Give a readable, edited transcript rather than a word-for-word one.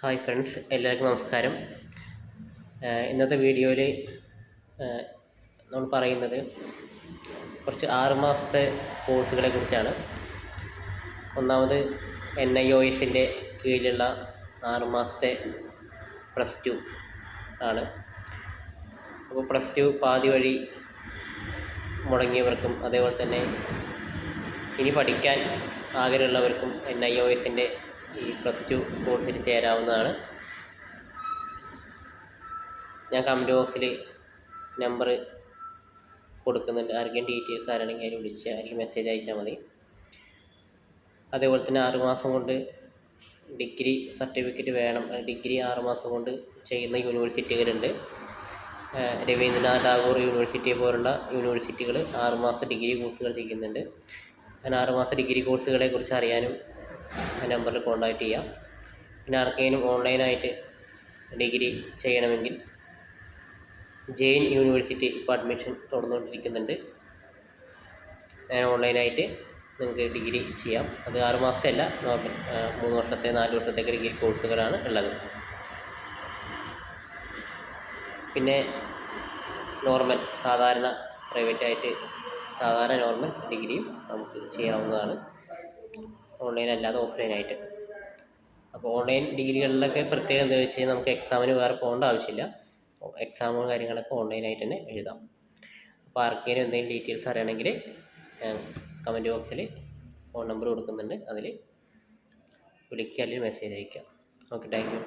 Hi friends, എല്ലാവർക്കും നമസ്കാരം. ഇന്നത്തെ വീഡിയോയിൽ നമ്മൾ പറയുന്നത് കുറച്ച് 6 മാസത്തെ കോഴ്സുകളെ കുറിച്ചാണ്. ഒന്നാമത് NIOS കീഴിലുള്ള 6 മാസത്തെ +2 ആണ്. അപ്പോൾ +2 പാതി വഴി മുടങ്ങിയവർക്കും അതേപോലെ തന്നെ ഇനി പഠിക്കാൻ ആഗ്രഹമുള്ളവർക്കും NIOS ഈ +2 കോഴ്സിൽ ചേരാവുന്നതാണ്. ഞാൻ കമൻറ്റ് ബോക്സിൽ നമ്പർ കൊടുക്കുന്നുണ്ട്. ആർക്കെങ്കിലും ഡീറ്റെയിൽസ് ആരാണെങ്കിൽ അതിൽ വിളിച്ചാൽ അല്ലെങ്കിൽ മെസ്സേജ് അയച്ചാൽ മതി. അതേപോലെ തന്നെ 6 മാസം കൊണ്ട് ഡിഗ്രി സർട്ടിഫിക്കറ്റ് വേണം. ഡിഗ്രി 6 മാസം കൊണ്ട് ചെയ്യുന്ന യൂണിവേഴ്സിറ്റികളുണ്ട്. രവീന്ദ്രനാഥ് ടാഗോർ യൂണിവേഴ്സിറ്റി പോലുള്ള യൂണിവേഴ്സിറ്റികൾ 6 മാസം ഡിഗ്രി കോഴ്സുകൾ ചെയ്യുന്നുണ്ട്. ഞാൻ 6 മാസം ഡിഗ്രി കോഴ്സുകളെ കുറിച്ച് അറിയാനും ആ നമ്പറിൽ കോൺടാക്റ്റ് ചെയ്യാം. പിന്നെ ആർക്കെങ്കിലും ഓൺലൈനായിട്ട് ഡിഗ്രി ചെയ്യണമെങ്കിൽ ജെയിൻ യൂണിവേഴ്സിറ്റി ഇപ്പോൾ അഡ്മിഷൻ തുറന്നുകൊണ്ടിരിക്കുന്നുണ്ട്. ഓൺലൈനായിട്ട് നിങ്ങൾക്ക് ഡിഗ്രി ചെയ്യാം. അത് 6 മാസത്തെ അല്ല, നോർമൽ 3 വർഷത്തെ 4 വർഷത്തേക്ക് ഡിഗ്രി കോഴ്സുകളാണ് ഉള്ളത്. പിന്നെ നോർമൽ സാധാരണ പ്രൈവറ്റായിട്ട് സാധാരണ നോർമൽ ഡിഗ്രിയും നമുക്ക് ചെയ്യാവുന്നതാണ്, ഓൺലൈൻ അല്ലാതെ ഓഫ്ലൈനായിട്ട്. അപ്പോൾ ഓൺലൈൻ ഡിഗ്രികളിലൊക്കെ പ്രത്യേകം എന്താ വെച്ച് കഴിഞ്ഞാൽ നമുക്ക് എക്സാമിന് വേറെ പോകേണ്ട ആവശ്യമില്ല. എക്സാമും കാര്യങ്ങളൊക്കെ ഓൺലൈനായിട്ട് തന്നെ എഴുതാം. അപ്പോൾ ആർക്കെങ്കിലും എന്തെങ്കിലും ഡീറ്റെയിൽസ് അറിയണമെങ്കിൽ ഞാൻ കമൻറ്റ് ബോക്സിൽ ഫോൺ നമ്പർ കൊടുക്കുന്നുണ്ട്, അതിൽ വിളിക്കുക അല്ലെങ്കിൽ മെസ്സേജ് അയക്കാം. Okay, thank you.